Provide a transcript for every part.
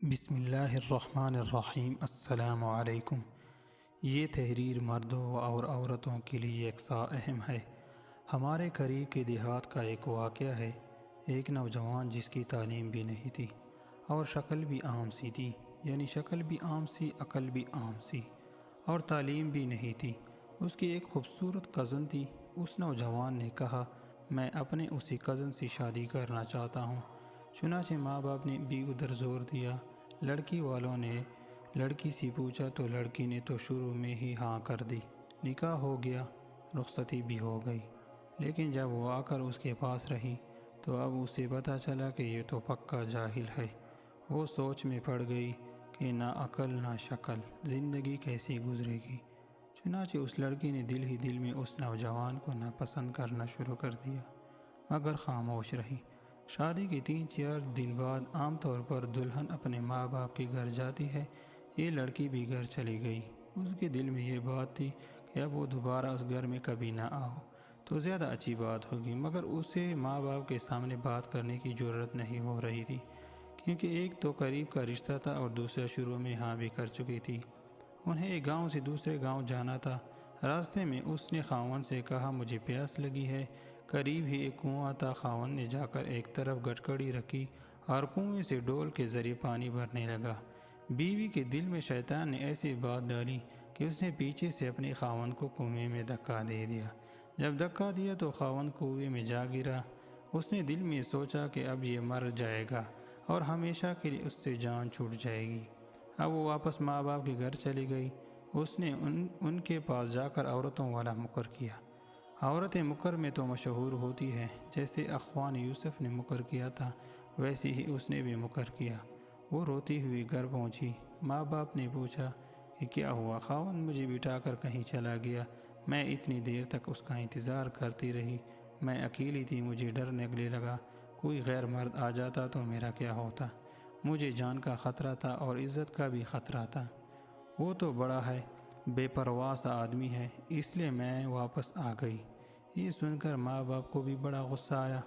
بسم اللہ الرحمن الرحیم۔ السلام علیکم۔ یہ تحریر مردوں اور عورتوں کے لیے یکساں اہم ہے۔ ہمارے قریب کے دیہات کا ایک واقعہ ہے۔ ایک نوجوان جس کی تعلیم بھی نہیں تھی اور شکل بھی عام سی تھی، یعنی شکل بھی عام سی، عقل بھی عام سی، اور تعلیم بھی نہیں تھی۔ اس کی ایک خوبصورت کزن تھی۔ اس نوجوان نے کہا، میں اپنے اسی کزن سے شادی کرنا چاہتا ہوں۔ چنانچہ ماں باپ نے بھی ادھر زور دیا۔ لڑکی والوں نے لڑکی سے پوچھا تو لڑکی نے تو شروع میں ہی ہاں کر دی۔ نکاح ہو گیا، رخصتی بھی ہو گئی۔ لیکن جب وہ آ کر اس کے پاس رہی تو اب اسے پتہ چلا کہ یہ تو پکا جاہل ہے۔ وہ سوچ میں پڑ گئی کہ نہ عقل نہ شکل، زندگی کیسی گزرے گی۔ چنانچہ اس لڑکی نے دل ہی دل میں اس نوجوان کو ناپسند کرنا شروع کر دیا، مگر خاموش رہی۔ شادی کے 3-4 دن بعد عام طور پر دلہن اپنے ماں باپ کے گھر جاتی ہے، یہ لڑکی بھی گھر چلی گئی۔ اس کے دل میں یہ بات تھی کہ اب وہ دوبارہ اس گھر میں کبھی نہ آؤ تو زیادہ اچھی بات ہوگی، مگر اسے ماں باپ کے سامنے بات کرنے کی جرت نہیں ہو رہی تھی، کیونکہ ایک تو قریب کا رشتہ تھا اور دوسرا شروع میں ہاں بھی کر چکی تھی۔ انہیں ایک گاؤں سے دوسرے گاؤں جانا تھا۔ راستے میں اس نے خاوند سے کہا، مجھے پیاس لگی ہے۔ قریب ہی ایک کنواں تھا۔ خاوند نے جا کر ایک طرف گٹکڑی رکھی اور کنویں سے ڈول کے ذریعے پانی بھرنے لگا۔ بیوی کے دل میں شیطان نے ایسی بات ڈالی کہ اس نے پیچھے سے اپنے خاوند کو کنویں میں دھکا دے دیا۔ جب دھکا دیا تو خاوند کنویں میں جا گرا۔ اس نے دل میں سوچا کہ اب یہ مر جائے گا اور ہمیشہ کے لیے اس سے جان چھوٹ جائے گی۔ اب وہ واپس ماں باپ کے گھر چلی گئی۔ اس نے ان کے پاس جا کر عورتوں والا مکر کیا۔ عورتیں مکر میں تو مشہور ہوتی ہیں، جیسے اخوان یوسف نے مکر کیا تھا ویسے ہی اس نے بھی مکر کیا۔ وہ روتی ہوئی گھر پہنچی۔ ماں باپ نے پوچھا کہ کیا ہوا؟ خاوند مجھے بٹھا کر کہیں چلا گیا، میں اتنی دیر تک اس کا انتظار کرتی رہی، میں اکیلی تھی، مجھے ڈر لگنے لگا، کوئی غیر مرد آ جاتا تو میرا کیا ہوتا؟ مجھے جان کا خطرہ تھا اور عزت کا بھی خطرہ تھا۔ وہ تو بڑا ہے، بے پرواہ سا آدمی ہے، اس لیے میں واپس آ گئی۔ یہ سن کر ماں باپ کو بھی بڑا غصہ آیا۔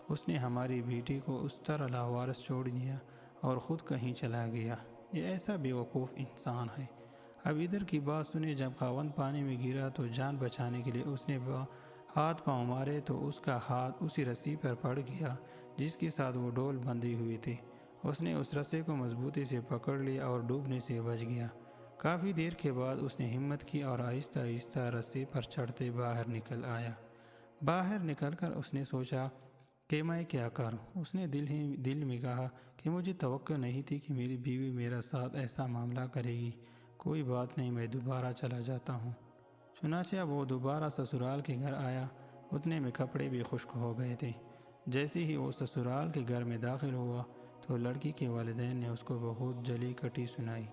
اس نے ہماری بیٹی کو اس طرح لاوارث چھوڑ دیا اور خود کہیں چلا گیا، یہ ایسا بے وقوف انسان ہے۔ اب ادھر کی بات سنیں، جب خاوند پانی میں گرا تو جان بچانے کے لیے اس نے ہاتھ پاؤں مارے تو اس کا ہاتھ اسی رسی پر پڑ گیا جس کے ساتھ وہ ڈول بندھی ہوئی تھی۔ اس نے اس رسی کو مضبوطی سے پکڑ لیا اور ڈوبنے سے بچ گیا۔ کافی دیر کے بعد اس نے ہمت کی اور آہستہ آہستہ رسی پر چڑھتے باہر نکل آیا۔ باہر نکل کر اس نے سوچا کہ میں کیا کروں؟ اس نے دل میں کہا کہ مجھے توقع نہیں تھی کہ میری بیوی میرا ساتھ ایسا معاملہ کرے گی۔ کوئی بات نہیں، میں دوبارہ چلا جاتا ہوں۔ چنانچہ وہ دوبارہ سسرال کے گھر آیا۔ اتنے میں کپڑے بھی خشک ہو گئے تھے۔ جیسے ہی وہ سسرال کے گھر میں داخل ہوا تو لڑکی کے والدین نے اس کو بہت جلی کٹی سنائی۔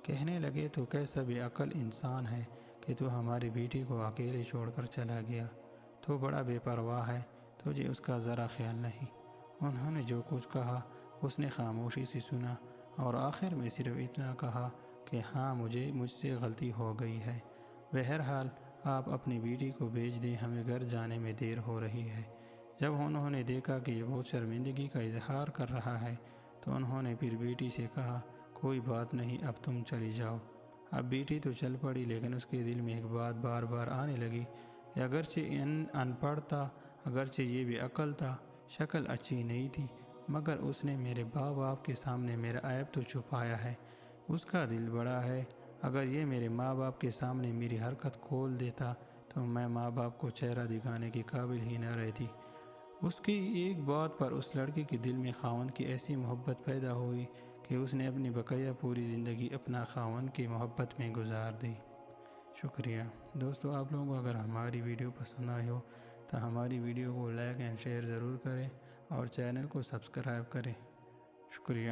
کہنے لگے، تو کیسا بے عقل انسان ہے کہ تو ہماری بیٹی کو اکیلے چھوڑ کر چلا گیا، تو بڑا بے پرواہ ہے، تجھے اس کا ذرا خیال نہیں۔ انہوں نے جو کچھ کہا اس نے خاموشی سے سنا اور آخر میں صرف اتنا کہا کہ ہاں، مجھ سے غلطی ہو گئی ہے، بہرحال آپ اپنی بیٹی کو بھیج دیں، ہمیں گھر جانے میں دیر ہو رہی ہے۔ جب انہوں نے دیکھا کہ یہ بہت شرمندگی کا اظہار کر رہا ہے تو انہوں نے پھر بیٹی سے کہا، کوئی بات نہیں، اب تم چلی جاؤ۔ اب بیٹی تو چل پڑی، لیکن اس کے دل میں ایک بات بار بار آنے لگی کہ اگرچہ ان پڑھ تھا، اگرچہ یہ بے عقل تھا، شکل اچھی نہیں تھی، مگر اس نے میرے ماں باپ کے سامنے میرا عیب تو چھپایا ہے۔ اس کا دل بڑا ہے، اگر یہ میرے ماں باپ کے سامنے میری حرکت کھول دیتا تو میں ماں باپ کو چہرہ دکھانے کے قابل ہی نہ رہتی۔ اس کی ایک بات پر اس لڑکی کے دل میں خاوند کی ایسی محبت پیدا ہوئی کہ اس نے اپنی بقیہ پوری زندگی اپنا خاوند کی محبت میں گزار دی۔ شکریہ دوستو، آپ لوگوں کو اگر ہماری ویڈیو پسند آئی ہو تو ہماری ویڈیو کو لائک اینڈ شیئر ضرور کریں اور چینل کو سبسکرائب کریں۔ شکریہ۔